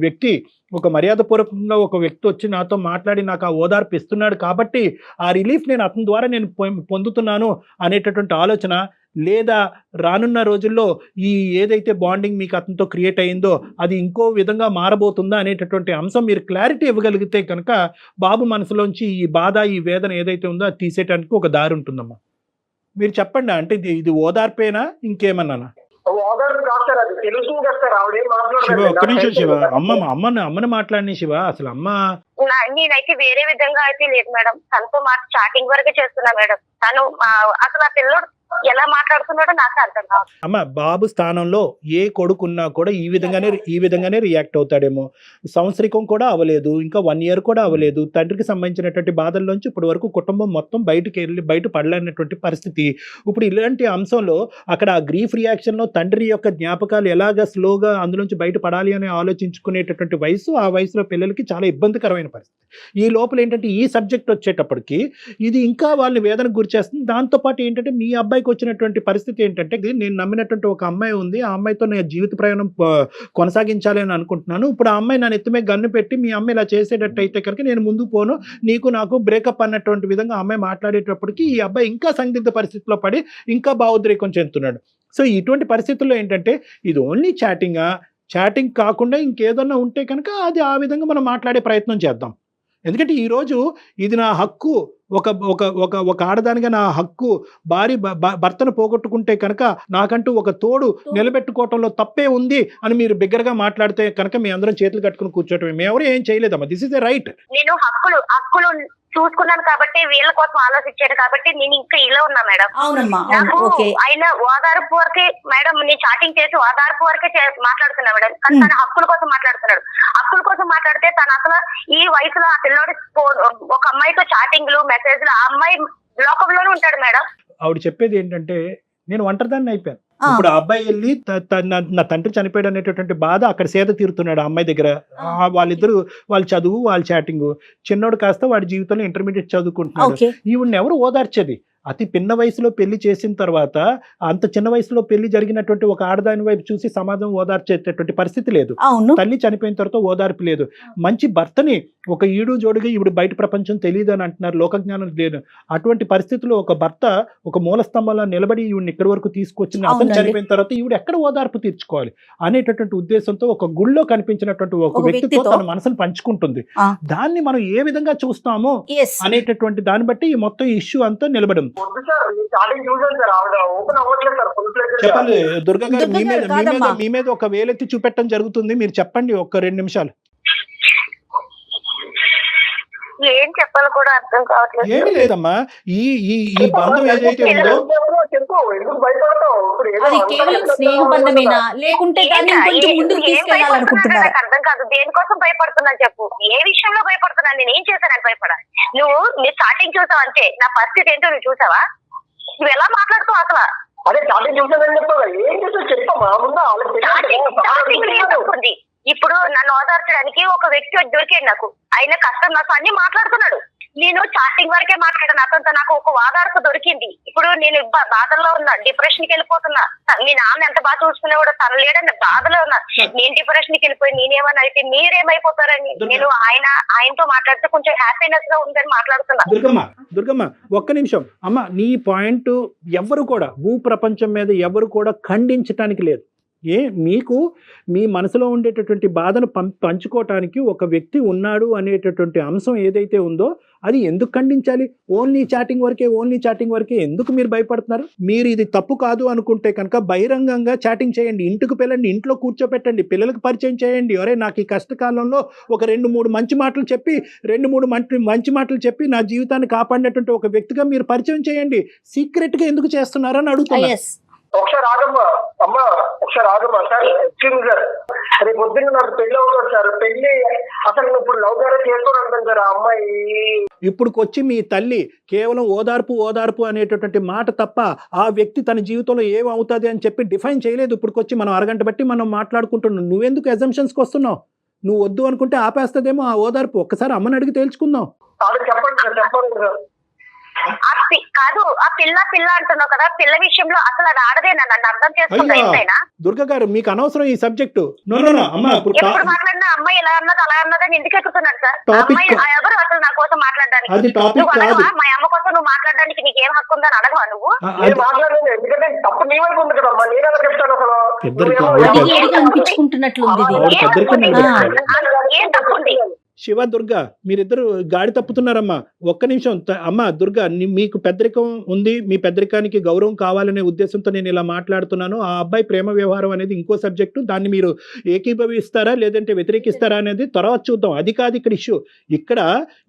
వ్యక్తి, ఒక మర్యాదపూర్వకంగా ఒక వ్యక్తి వచ్చి నాతో మాట్లాడి నాకు ఆ ఓదార్పు ఇస్తున్నాడు కాబట్టి ఆ రిలీఫ్ నేను అతని ద్వారా నేను పొందుతున్నాను అనేటటువంటి ఆలోచన, లేదా రానున్న రోజుల్లో ఈ ఏదైతే బాండింగ్ మీకు అతనితో క్రియేట్ అయిందో అది ఇంకో విధంగా మారబోతుందా అనేటటువంటి అంశం మీరు క్లారిటీ ఇవ్వగలిగితే కనుక బాబు మనసులోంచి ఈ బాధ, ఈ వేదన ఏదైతే ఉందో అది తీసేయడానికి ఒక దారి ఉంటుందమ్మా. మీరు చెప్పండి, అంటే ఇది ఓదార్పేనా ఇంకేమన్నానా? శివ ఒక్క నిమిషం శివ, అమ్మని మాట్లాడిన శివ, అసలు అమ్మ నేనైతే వేరే విధంగా అయితే లేదు మేడం, తనతో చాటింగ్ వరకే చేస్తున్నా మేడం. తను అసలు ఆ పిల్లడు ఎలా మాట్లాడుతున్నాడో నాకు అర్థం కాదు. అమ్మ బాబు స్థానంలో ఏ కొడుకున్నా కూడా ఈ విధంగానే రియాక్ట్ అవుతాడేమో. సంవత్సరికం కూడా అవ్వలేదు, ఇంకా 1 year కూడా అవ్వలేదు, తండ్రికి సంబంధించినటువంటి బాధల్లోంచి ఇప్పటి వరకు కుటుంబం మొత్తం బయట పడలేనటువంటి పరిస్థితి. ఇప్పుడు ఇలాంటి అంశంలో అక్కడ ఆ గ్రీఫ్ రియాక్షన్ లో తండ్రి యొక్క జ్ఞాపకాలు ఎలాగ స్లోగా అందులోంచి బయటపడాలి అని ఆలోచించుకునేటటువంటి వయసు, ఆ వయసులో పిల్లలకి చాలా ఇబ్బందికరమైన పరిస్థితి. ఈ లోపల ఏంటంటే ఈ సబ్జెక్ట్ వచ్చేటప్పటికి ఇది ఇంకా వాళ్ళని వేదనకు గురి చేస్తుంది. దాంతోపాటు ఏంటంటే మీ అబ్బాయికి వచ్చినటువంటి పరిస్థితి ఏంటంటే నేను నమ్మినటువంటి ఒక అమ్మాయి ఉంది, ఆ అమ్మాయితో నేను జీవిత ప్రయాణం కొనసాగించాలి అని అనుకుంటున్నాను. ఇప్పుడు ఆ అమ్మాయి నన్ను ఎత్తుమే గన్ను పెట్టి మీ అమ్మాయి ఇలా చేసేటట్టు అయితే కనుక నేను ముందుకు పోను, నాకు బ్రేకప్ అన్నటువంటి విధంగా అమ్మాయి మాట్లాడేటప్పటికి ఈ అబ్బాయి ఇంకా సందిగ్ధ పరిస్థితిలో పడి ఇంకా భావోద్రేకం చెందుతున్నాడు. సో ఇటువంటి పరిస్థితుల్లో ఏంటంటే ఇది ఓన్లీ చాటింగ్ కాకుండా ఇంకేదన్నా ఉంటే కనుక అది ఆ విధంగా మనం మాట్లాడే ప్రయత్నం చేద్దాం. ఎందుకంటే ఈరోజు ఇది నా హక్కు, ఒక ఒక ఒక ఒక ఆడదానిగా నా హక్కు, భర్తను పోగొట్టుకుంటే కనుక నాకంటూ ఒక తోడు నిలబెట్టుకోవటంలో తప్పే ఉంది అని మీరు బిగ్గరగా మాట్లాడితే కనుక మీ అందరం చేతులు కట్టుకుని కూర్చోటమే. మేము ఎవరు ఏం చేయలేదమ్మా. This is a right. నేను హక్కులు చూసుకున్నాను కాబట్టి, వీళ్ళ కోసం ఆలోచించాను కాబట్టి నేను ఇంకా ఇలా ఉన్నా మేడం. అవునమ్మా. నాకు ఓకే. ఆయన ఓదార్పు వరకే మేడం, నేను చాటింగ్ చేసి ఓదార్పు వరకే మాట్లాడుతున్నా మేడం. కానీ తన హక్కుల కోసం మాట్లాడుతున్నాడు. హక్కుల కోసం మాట్లాడితే తను అసలు ఈ వయసులో ఆ పిల్లోడి ఒక అమ్మాయితో చాటింగ్లు మెసేజ్లు, ఆ అమ్మాయి లోకంలోనే ఉంటాడు మేడం. ఆవిడ చెప్పేది ఏంటంటే నేను ఒంటరిదాన్ని అయిపోయాను. ఇప్పుడు ఆ అబ్బాయి వెళ్ళి నా తండ్రి చనిపోయాడు అనేటటువంటి బాధ అక్కడ సేద తీరుతున్నాడు ఆ అమ్మాయి దగ్గర. వాళ్ళిద్దరు వాళ్ళ చదువు, వాళ్ళ చాటింగ్. చిన్నోడు కాస్త వాడి జీవితంలో ఇంటర్మీడియట్ చదువుకుంటున్నాడు. ఈవిడ్ని ఎవరు ఓదార్చేది? అతి పిన్న వయసులో పెళ్లి చేసిన తర్వాత అంత చిన్న వయసులో పెళ్లి జరిగినటువంటి ఒక ఆడదాని వైపు చూసి సమాజం ఓదార్చేటటువంటి పరిస్థితి లేదు. తల్లి చనిపోయిన తర్వాత ఓదార్పు లేదు. మంచి భర్తని ఒక ఈడు జోడుగా ఈవిడ బయట ప్రపంచం తెలియదు అని అంటున్నారు, లోకజ్ఞానం లేదు. అటువంటి పరిస్థితుల్లో ఒక భర్త ఒక మూల స్తంభంలో నిలబడి ఈవిడిని ఇక్కడి వరకు తీసుకొచ్చిన అతను చనిపోయిన తర్వాత ఈవిడ ఎక్కడ ఓదార్పు తీర్చుకోవాలి అనేటటువంటి ఉద్దేశంతో ఒక గుళ్ళో కనిపించినటువంటి ఒక వ్యక్తితో తన మనసును పంచుకుంటుంది. దాన్ని మనం ఏ విధంగా చూస్తామో అనేటటువంటి దాన్ని బట్టి ఈ మొత్తం ఇష్యూ అంతా నిలబడింది. చెప్పండి దుర్గా గారు, మీ మీద ఒక వేలెత్తి చూపెట్టడం జరుగుతుంది. మీరు చెప్పండి ఒక 2 నిమిషాలు. ఏం చెప్పాలో కూడా అర్థం కావట్లేదు. ఏమీ లేదమ్మా, ఈ బంధం ఏదైతే ఉందో అది కేవలం స్నేహ బంధమేనా, లేకుంటే అర్థం కాదు. దేనికోసం భయపడుతున్నా చెప్పు? ఏ విషయంలో భయపడుతున్నా? నేను ఏం చేశానని భయపడా? నీ స్టార్టింగ్ చూసావు అంతే. నా పరిస్థితి ఏంటో నువ్వు చూసావా? నువ్వు ఎలా మాట్లాడుతావు అసలు? అదే స్టార్టింగ్ చూసానని చెప్తావు. ఏం చేసావు చెప్పమ్మా. ఇప్పుడు నన్ను ఓదార్చడానికి ఒక వ్యక్తి దొరికాడు నాకు. ఆయన కష్టం నష్టం అన్ని మాట్లాడుతున్నాడు. నేను చాటింగ్ వరకే మాట్లాడాను అతనితో. నాకు ఒక ఓదార్పు దొరికింది. ఇప్పుడు నేను బాధల్లో ఉన్నా, డిప్రెషన్ కి వెళ్ళిపోతున్నా. మీ నాన్న ఎంత బాగా చూసుకునేవాడు, తను లేడని బాధలో ఉన్నా. నేను డిప్రెషన్ కి వెళ్ళిపోయి నేనేమన్నా అయితే మీరేమైపోతారని నేను ఆయనతో మాట్లాడితే కొంచెం హ్యాపీనెస్ గా ఉందని మాట్లాడుతున్నా. దుర్గమ్మ ఒక్క నిమిషం అమ్మ. నీ పాయింట్ ఎవరు కూడా భూ ప్రపంచం మీద ఎవరు కూడా ఖండించటానికి లేదు. మీకు మీ మనసులో ఉండేటటువంటి బాధను పంచుకోవటానికి ఒక వ్యక్తి ఉన్నాడు అనేటటువంటి అంశం ఏదైతే ఉందో అది ఎందుకు ఖండించాలి? ఓన్లీ చాటింగ్ వరకే ఎందుకు మీరు భయపడుతున్నారు? మీరు ఇది తప్పు కాదు అనుకుంటే కనుక బహిరంగంగా చాటింగ్ చేయండి. ఇంటికి పిల్లండి, ఇంట్లో కూర్చోపెట్టండి, పిల్లలకు పరిచయం చేయండి. ఒరే నాకు ఈ కష్టకాలంలో ఒక 2-3 మంచి మాటలు చెప్పి నా జీవితాన్ని కాపాడినటువంటి ఒక వ్యక్తిగా మీరు పరిచయం చేయండి. సీక్రెట్గా ఎందుకు చేస్తున్నారని అడుగుతున్నా. ఒకసారి ఆగమ్మా సార్. ఎక్స్క్యూజ్ సార్, రేపు పొద్దున్న నాకు పెళ్లి అవుతుంది సార్. పెళ్లి అసలు ఇప్పుడు లవ్ మ్యారేజ్ చేసుకోవడం సార్. ఆ అమ్మాయి ఇప్పుడుకొచ్చి మీ తల్లి కేవలం ఓదార్పు అనేటటువంటి మాట తప్ప ఆ వ్యక్తి తన జీవితంలో ఏమవుతుంది అని చెప్పి డిఫైన్ చేయలేదు. ఇప్పుడుకొచ్చి మనం అరగంట బట్టి మనం మాట్లాడుకుంటున్నాం. నువ్వెందుకు అజంప్షన్స్కి వస్తున్నావు? నువ్వు వద్దు అనుకుంటే ఆపేస్తుందేమో ఆ ఓదార్పు. ఒక్కసారి అమ్మని అడిగి తేల్చుకుందాం. చెప్పండి సార్. కాదు, ఆ పిల్ల అంటున్నావు కదా, పిల్ల విషయంలో అసలు అది ఆడదే. నన్ను అర్థం చేసుకుంటా. దుర్గా గారు మీకు అనవసరం ఈ సబ్జెక్టు. ఎప్పుడు మాట్లాడినా అమ్మాయి ఇలా అన్నది అలా అన్నదని ఎందుకు ఎక్కుతున్నాడు సార్? అమ్మాయి ఎవరు అసలు నా కోసం మాట్లాడడానికి? మా అమ్మ కోసం నువ్వు మాట్లాడడానికి నీకు ఏం హక్కు ఉందని అడగవా నువ్వు? మాట్లాడలేదు, ఎందుకంటే తప్పు నీ వైపు ఉంది కదమ్మా. నేను ఎలా చెప్తాను అసలు? ఏం తప్పుంది? శివ, దుర్గా మీరిద్దరు గాడి తప్పుతున్నారమ్మా. ఒక్క నిమిషం అమ్మ. దుర్గా మీకు పెద్దరికం ఉంది, మీ పెద్దరికానికి గౌరవం కావాలనే ఉద్దేశంతో నేను ఇలా మాట్లాడుతున్నాను. ఆ అబ్బాయి ప్రేమ వ్యవహారం అనేది ఇంకో సబ్జెక్టు. దాన్ని మీరు ఏకీభవిస్తారా లేదంటే వ్యతిరేకిస్తారా అనేది తర్వాత చూద్దాం. అది కాదు ఇక్కడ ఇష్యూ. ఇక్కడ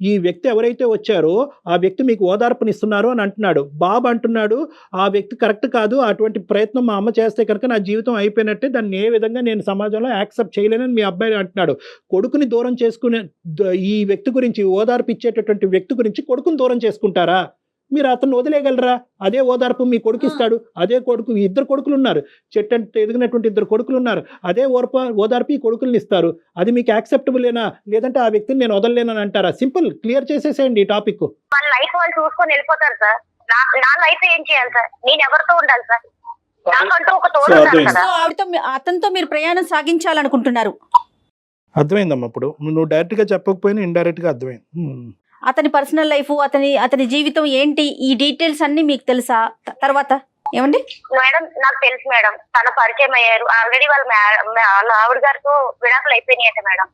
ఈ వ్యక్తి ఎవరైతే వచ్చారో ఆ వ్యక్తి మీకు ఓదార్పునిస్తున్నారు అని అంటున్నాడు. బాబు అంటున్నాడు ఆ వ్యక్తి కరెక్ట్ కాదు, అటువంటి ప్రయత్నం మా అమ్మ చేస్తే కనుక నా జీవితం అయిపోయినట్టే, దాన్ని ఏ విధంగా నేను సమాజంలో యాక్సెప్ట్ చేయలేనని మీ అబ్బాయి అంటున్నాడు. కొడుకుని దూరం చేసుకునే ఈ వ్యక్తి గురించి, ఓదార్పు ఇచ్చేటటువంటి వ్యక్తి గురించి కొడుకుని దూరం చేసుకుంటారా? మీరు అతను వదిలేయగలరా? అదే ఓదార్పు మీ కొడుకు ఇస్తాడు. అదే కొడుకు, 2 కొడుకులు ఉన్నారు, చెట్టు ఎదిగినటువంటి 2 కొడుకులు ఉన్నారు. అదే ఓదార్పు ఈ కొడుకుల్ని ఇస్తారు. అది మీకు యాక్సెప్టబులేనా? లేదంటే ఆ వ్యక్తిని నేను వదలలేనని అంటారా? సింపుల్, క్లియర్ చేసేసేయండి ఈ టాపిక్. వాళ్ళ లైఫ్ వాళ్ళు చూసుకొని వెళ్ళిపోతారు సార్. నా లైఫ్ ఏం చేయాలి సార్? నేను ఎవరితో ఉండాలి సార్? నాకంటూ ఒక తోడు ఉండాలి కదా. అతనితో మీరు ప్రయాణం సాగించాలనుకుంటున్నారు. అర్థమైందమ్మా. ఇప్పుడు నువ్వు డైరెక్ట్ గా చెప్పకపోయినా ఇండైరెక్ట్ గా అర్థమైంది. అతని పర్సనల్ లైఫ్, అతని జీవితం ఏంటి, ఈ డీటెయిల్స్ అన్ని మీకు తెలుసా? తర్వాత ఏమండి మేడం? నాకు తెలుసు మేడం, తన పరిచయం అయ్యారు ఆల్రెడీ. వాళ్ళ ఆవిడ గారితో విడాకులు అయిపోయినాయి మేడం.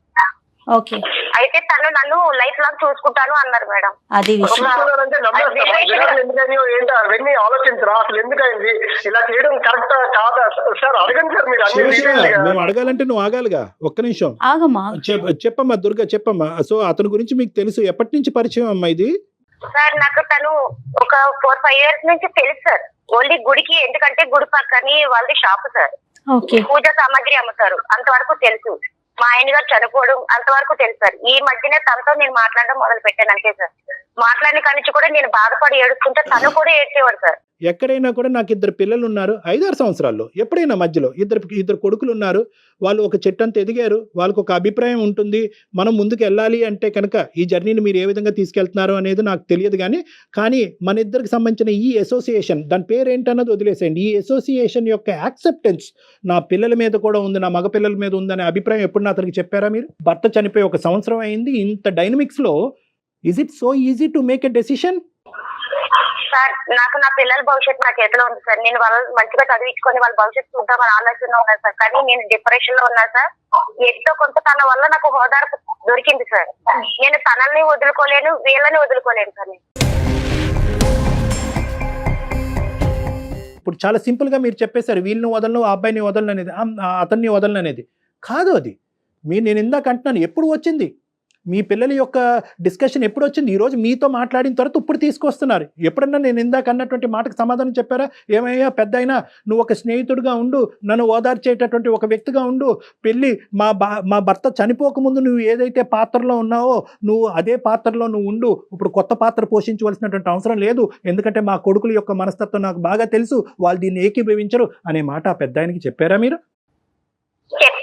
ఓకే, అయితే తను నన్ను లైఫ్ లాంగ్ చూసుకుంటాను అన్నారు మేడం. అది విషయం. అంటే నమ్మేస్తారా ఎందుకని ఏంటి అవన్నీ ఆలోచించరా అసలు ఎందుకైంది ఇలా చేయడం కరెక్ట్ కాదా సార్? అడగండి సార్ మీరు అన్ని details గా. మేము అడగాలంటే నువ్వు ఆగాలిగా, ఒక్క నిమిషం ఆగమ్మా. చెప్పమ్మా దుర్గా, చెప్పమ్మా. సో అతని గురించి మీకు తెలుసు, ఎప్పటి నుంచి పరిచయం అమ్మా ఇది? సార్ నాకు తను ఒక 4-5 years నుంచి తెలుసు సార్. ఓన్లీ గుడికి, ఎందుకంటే గుడి పక్కని వాళ్ళది షాప్ సార్, ఓకే, పూజ సామాగ్రి అమ్ముతారు, అంతవరకు తెలుసు. మా ఆయన గారు చనిపోవడం అంతవరకు తెలుసు సార్. ఈ మధ్యనే తనతో నేను మాట్లాడడం మొదలు పెట్టాను అంతే సార్. మాట్లాడిన కాడి నుంచి కూడా నేను బాధపడి ఏడుస్తుంటే తను కూడా ఏడ్చేవాడు సార్. ఎక్కడైనా కూడా నాకు 2 పిల్లలు ఉన్నారు 5-6 సంవత్సరాల్లో, ఎప్పుడైనా మధ్యలో ఇద్దరు కొడుకులు ఉన్నారు, వాళ్ళు ఒక చెట్టంత ఎదిగారు, వాళ్ళకు ఒక అభిప్రాయం ఉంటుంది, మనం ముందుకు వెళ్ళాలి అంటే కనుక ఈ జర్నీని మీరు ఏ విధంగా తీసుకెళ్తున్నారు అనేది నాకు తెలియదు. కానీ మన ఇద్దరికి సంబంధించిన ఈ అసోసియేషన్, దాని పేరు ఏంటన్నది వదిలేసేయండి, ఈ అసోసియేషన్ యొక్క యాక్సెప్టెన్స్ నా పిల్లల మీద కూడా ఉంది, నా మగ పిల్లల మీద ఉందనే అభిప్రాయం ఎప్పుడు నా అతనికి చెప్పారా మీరు? భర్త చనిపోయి 1 సంవత్సరం అయింది, ఇంత డైనమిక్స్లో is it so easy to make a decision? Sir నాకు నా పిల్లల భవిష్యత్తు నా చేతిలో ఉంది సార్. నేను వాళ్ళు మంచిగా చదివించుకొని వాళ్ళ భవిష్యత్తు చూద్దామని ఆలోచనలో ఉన్నాను సార్. కానీ నేను డిప్రెషన్ లో ఉన్నా సార్. ఎంతో కొంత తన వల్ల నాకు హోదార్పు దొరికింది సార్. నేను తనల్ని వదులుకోలేను, వీళ్ళని వదులుకోలేను సార్. ఇప్పుడు చాలా సింపుల్గా మీరు చెప్పేశారు, వీళ్ళని వదలను, ఆ అబ్బాయిని వదలను అనేది, అతన్ని వదలను అనేది కాదు. అది నేను ఇందాక అంటున్నాను, ఎప్పుడు వచ్చింది మీ పిల్లల యొక్క డిస్కషన్, ఎప్పుడు వచ్చింది? ఈరోజు మీతో మాట్లాడిన తర్వాత ఇప్పుడు తీసుకొస్తున్నారు. ఎప్పుడన్నా నేను ఇందాక అన్నటువంటి మాటకు సమాధానం చెప్పారా? ఏమయ్యా పెద్ద అయినా నువ్వు ఒక స్నేహితుడిగా ఉండు, నన్ను ఓదార్చేటటువంటి ఒక వ్యక్తిగా ఉండు, పెళ్ళి మా భర్త చనిపోకముందు నువ్వు ఏదైతే పాత్రలో ఉన్నావో నువ్వు అదే పాత్రలో నువ్వు ఉండు, ఇప్పుడు కొత్త పాత్ర పోషించవలసినటువంటి అవసరం లేదు, ఎందుకంటే మా కొడుకుల యొక్క మనస్తత్వం నాకు బాగా తెలుసు, వాళ్ళు దీన్ని ఏకీభవించరు అనే మాట ఆ పెద్ద ఆయనకి చెప్పారా మీరు?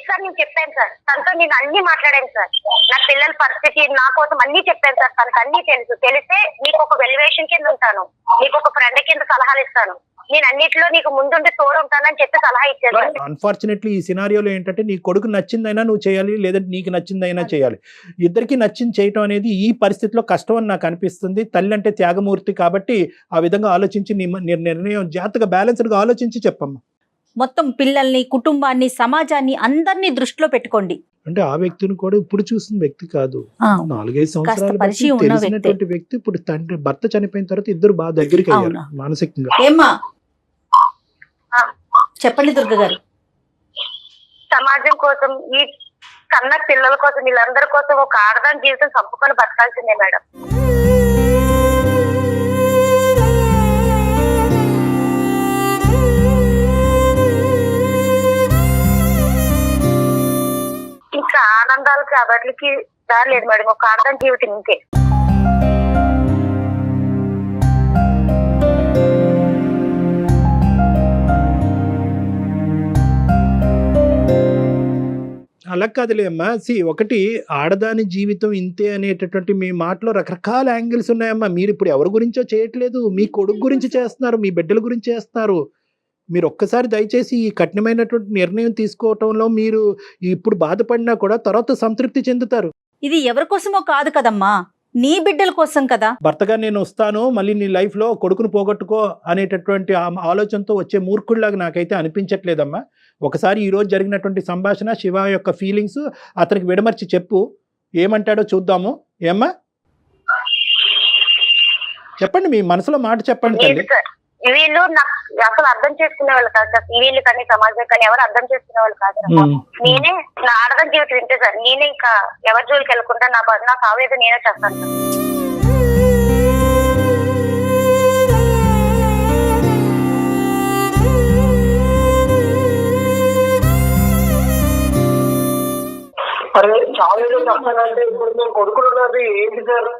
సార్ నేను చెప్పాను సార్, తనతో నేను అన్ని మాట్లాడాను సార్. నా పిల్లల పరిస్థితి నా కోసం అన్ని చెప్పాను సార్. తనకు అన్ని తెలుసు. తెలిసే నీకు ఒక వెల్యువేషన్ కింద ఉంటాను, నీకు ఒక ఫ్రెండ్ కింద సలహాలు ఇస్తాను, నేను అన్నిట్లో నీకు ముందుండి తోడు ఉంటానని చెప్పి సలహా ఇచ్చాను. అన్ఫార్చునేట్లీ ఈ సినారియోలో ఏంటంటే నీ కొడుకు నచ్చిందైనా నువ్వు చేయాలి, లేదంటే నీకు నచ్చిందైనా చేయాలి. ఇద్దరికి నచ్చింది చేయటం అనేది ఈ పరిస్థితిలో కష్టం అని నాకు అనిపిస్తుంది. తల్లి అంటే త్యాగమూర్తి కాబట్టి ఆ విధంగా ఆలోచించి నిర్ణయం జాగ్రత్తగా బ్యాలెన్స్డ్గా ఆలోచించి చెప్పమ్మా. మొత్తం పిల్లల్ని, కుటుంబాన్ని, సమాజాన్ని అందరినీ దృష్టిలో పెట్టుకోండి. అంటే ఆ వ్యక్తిని కూడా ఇప్పుడు చూసిన వ్యక్తి కాదు, 4-5 సంవత్సరాలు పరిచయం తెలిసినటువంటి వ్యక్తి. ఇప్పుడు తండ్రి భర్త చనిపోయిన తర్వాత ఇద్దరు బాగా దగ్గరికి అయ్యారు మానసికంగా. ఏమ్మా చెప్పండి దుర్గ గారు. సమాజం కోసం, ఈ కన్న పిల్లల కోసం, వీళ్ళందరి కోసం ఒక ఆడదాని జీవితం చంపుకొని బతకాల్సిందే మేడం. ఇంకా ఆనందాలకి అబట్లకి దారి లేదు మేడం, ఒక ఆడదాని జీవితం ఇంతే. అలా కాదులే అమ్మా. ఒకటి ఆడదాని జీవితం ఇంతే అనేటటువంటి మీ మాటలో రకరకాల యాంగిల్స్ ఉన్నాయమ్మా. మీరు ఇప్పుడు ఎవరి గురించో చేయట్లేదు, మీ కొడుకు గురించి చేస్తున్నారు, మీ బిడ్డల గురించి చేస్తున్నారు. మీరు ఒక్కసారి దయచేసి ఈ కఠినమైనటువంటి నిర్ణయం తీసుకోవటంలో మీరు ఇప్పుడు బాధపడినా కూడా తర్వాత సంతృప్తి చెందుతారు. ఇది ఎవరి కోసమో కాదు కదమ్మా, నీ బిడ్డల కోసం కదా. భర్తగా నేను వస్తాను, మళ్ళీ నీ లైఫ్లో కొడుకును పోగొట్టుకో అనేటటువంటి ఆలోచనతో వచ్చే మూర్ఖుడిలాగా నాకైతే అనిపించట్లేదమ్మా. ఒకసారి ఈరోజు జరిగినటువంటి సంభాషణ, శివ యొక్క ఫీలింగ్స్ అతనికి విడమర్చి చెప్పు, ఏమంటాడో చూద్దాము. ఏమ్మా చెప్పండి, మీ మనసులో మాట చెప్పండి తల్లి. వీళ్ళు నాకు అసలు అర్థం చేసుకునే వాళ్ళు కాదు సార్. వీళ్ళు కానీ సమాజం కానీ ఎవరు అర్థం చేసుకునే వాళ్ళు కాదు. నేనే నా ఆడదాని జీవితం ఇంతే సార్. నేనే ఇంకా ఎవరి జోలికి వెళ్ళకుండా నా సావేదో నేనే చేస్తాను సార్. అరే చాలా ఏదో చెప్పాలంటే ఇప్పుడు మేము కొడుకున్నది ఏంటి సార్?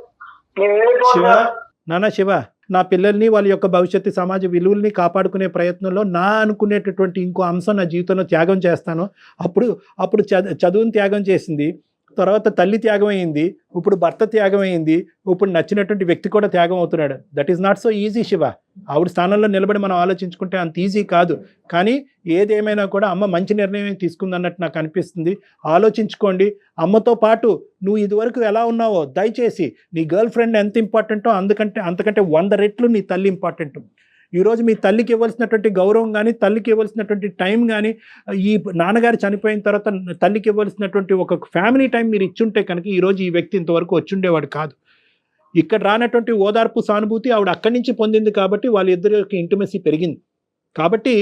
నానా శివ, నా పిల్లల్ని వాళ్ళ యొక్క భవిష్యత్తు సమాజ విలువల్ని కాపాడుకునే ప్రయత్నంలో నా అనుకునేటటువంటి ఇంకో అంశం నా జీవితంలో త్యాగం చేస్తాను. అప్పుడు చదువుని త్యాగం చేసింది, తర్వాత తల్లి త్యాగం అయింది, ఇప్పుడు భర్త త్యాగం అయింది, ఇప్పుడు నచ్చినటువంటి వ్యక్తి కూడా త్యాగం అవుతున్నాడు. That is not so easy Shiva. ఆవిడ స్థానంలో నిలబడి మనం ఆలోచించుకుంటే అంత ఈజీ కాదు. కానీ ఏదేమైనా కూడా అమ్మ మంచి నిర్ణయం తీసుకుందన్నట్టు నాకు అనిపిస్తుంది. ఆలోచించుకోండి. అమ్మతో పాటు నువ్వు ఇదివరకు ఎలా ఉన్నావో దయచేసి నీ గర్ల్ ఫ్రెండ్ ఎంత ఇంపార్టెంటో అంతకంటే 100 రెట్లు నీ తల్లి ఇంపార్టెంట్. ఈ రోజు మీ తల్లికి ఇవ్వాల్సినటువంటి గౌరవం కానీ, తల్లికి ఇవ్వాల్సినటువంటి టైం కానీ, ఈ నాన్నగారు చనిపోయిన తర్వాత తల్లికి ఇవ్వాల్సినటువంటి ఒక ఫ్యామిలీ టైం మీరు ఇచ్చుంటే కనుక ఈరోజు ఈ వ్యక్తి ఇంతవరకు వచ్చుండేవాడు కాదు. ఇక్కడ రానటువంటి ఓదార్పు, సానుభూతి ఆవిడ అక్కడి నుంచి పొందింది కాబట్టి వాళ్ళిద్దరి యొక్క ఇంటిమసీ పెరిగింది. కాబట్టి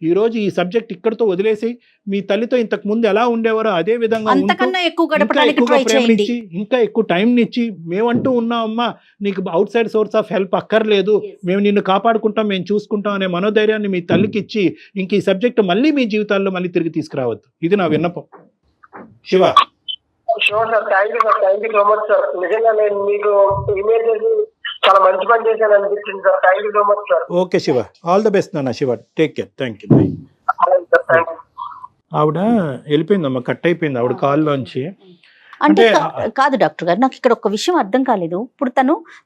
ఈరోజు ఈ సబ్జెక్ట్ ఇక్కడితో వదిలేసి మీ తల్లితో ఇంతకు ముందు ఎలా ఉండేవారో అదే విధంగా ఉంటూ, అంతకన్నా ఎక్కువ ఇంకా గడపడానికి ఎక్కువగా ట్రై చేయండి. ప్రేమనిచ్చి, ఇంకా ఎక్కువ టైంనిచ్చి, మేమంటూ ఉన్నామమ్మా, నీకు out side source of help అక్కర్లేదు, మేము నిన్ను కాపాడుకుంటాం, మేము చూసుకుంటాం అనే మనోధైర్యాన్ని మీ తల్లికి ఇచ్చి ఇంక ఈ సబ్జెక్ట్ మళ్ళీ మీ జీవితాల్లో మళ్ళీ తిరిగి తీసుకురావద్దు. ఇది నా విన్నపం. Shiva. Sure sir, thank you so much sir. నిజంగా నేను మీకు ఇమెయిల్ చేసి చాలా మంచి పని చేశాను అనిపించింది sir. Thank you so much sir. Okay Shiva, all the best నాన్న. Shiva, take care. Thank you. Thank you. ఆవిడ వెళ్ళిపోయిందమ్మా, కట్ అయిపోయింది ఆవిడ కాల్లోంచి. అంటే అంటే కాదు డాక్టర్ గారు, నాకు ఇక్కడ ఒక విషయం అర్థం కాలేదు. ఇప్పుడు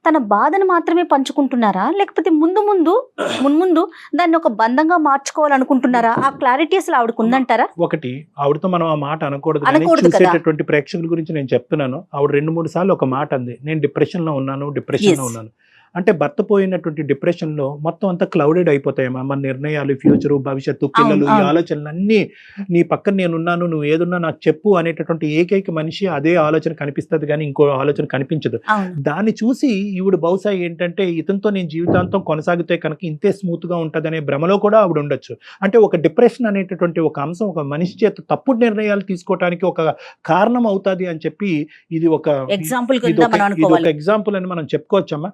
తన బాధను మాత్రమే పంచుకుంటున్నారా, లేకపోతే మున్ముందు దాన్ని ఒక బంధంగా మార్చుకోవాలనుకుంటున్నారా? ఆ క్లారిటీ అసలు ఆవిడకు ఉందంటారా? ఒకటి, ఆవిడతో మనం ఆ మాట అనకూడదు. అనకూడదు కదా. చూసేటటువంటి ప్రేక్షకుల గురించి నేను చెప్తున్నాను. ఆవిడ 2-3 సార్లు ఒక మాట అంది, నేను డిప్రెషన్ లో ఉన్నాను. అంటే భర్త పోయినటువంటి డిప్రెషన్ లో మొత్తం అంతా క్లౌడెడ్ అయిపోతాయమ్మా. మన నిర్ణయాలు, ఫ్యూచర్, భవిష్యత్తు, పిల్లలు, ఈ ఆలోచనలు అన్నీ నీ పక్కన నేనున్నాను, నువ్వు ఏదున్నా నాకు చెప్పు అనేటటువంటి ఏకైక మనిషి అదే ఆలోచన కనిపిస్తుంది కానీ ఇంకో ఆలోచన కనిపించదు. దాన్ని చూసి ఈవిడ బహుశా ఏంటంటే ఇతనితో నేను జీవితాంతం కొనసాగితే కనుక ఇంతే స్మూత్ గా ఉంటది అనే భ్రమలో కూడా ఆవిడ ఉండొచ్చు. అంటే ఒక డిప్రెషన్ అనేటటువంటి ఒక అంశం ఒక మనిషి చేత తప్పుడు నిర్ణయాలు తీసుకోవడానికి ఒక కారణం అవుతుంది అని చెప్పి ఇది ఒక ఎగ్జాంపుల్ అని మనం చెప్పుకోవచ్చమ్మా.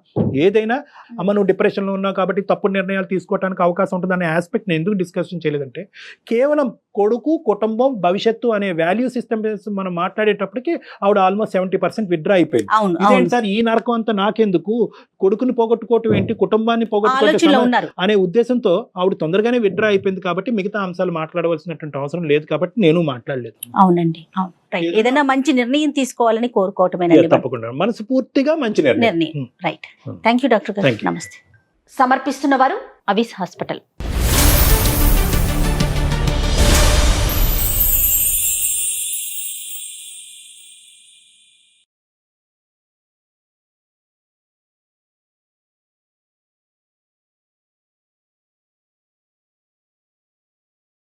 ఏదైనా అమ్మ నువ్వు డిప్రెషన్ లో ఉన్నావు కాబట్టి తప్పుడు నిర్ణయాలు తీసుకోవడానికి అవకాశం ఉంటుంది అనే ఆస్పెక్ట్ నేను ఎందుకు డిస్కషన్ చేయలేదంటే, కేవలం కొడుకు, కుటుంబం, భవిష్యత్తు అనే వాల్యూ సిస్టమ్ మనం మాట్లాడేటప్పటికి ఆవిడ ఆల్మోస్ట్ 70% విత్డ్రా అయిపోయింది. ఇదేంటి సార్ ఈ నరకం అంతా నాకెందుకు, కొడుకుని పోగొట్టుకోవటం ఏంటి, కుటుంబాన్ని పోగొట్టుకోవటం అనే ఉద్దేశంతో ఆవిడ తొందరగానే విత్డ్రా అయిపోయింది. కాబట్టి మిగతా అంశాలు మాట్లాడవలసినటువంటి అవసరం లేదు కాబట్టి నేను మాట్లాడలేదు. అవునండి, ఏదైనా మంచి నిర్ణయం తీసుకోవాలని కోరుకోవటమే. తప్పకుండా మనస్ఫూర్తిగా మంచి నిర్ణయం. రైట్. థ్యాంక్ యూ డాక్టర్ గారు. నమస్తే. సమర్పిస్తున్న వారు అవిస్ హాస్పిటల్.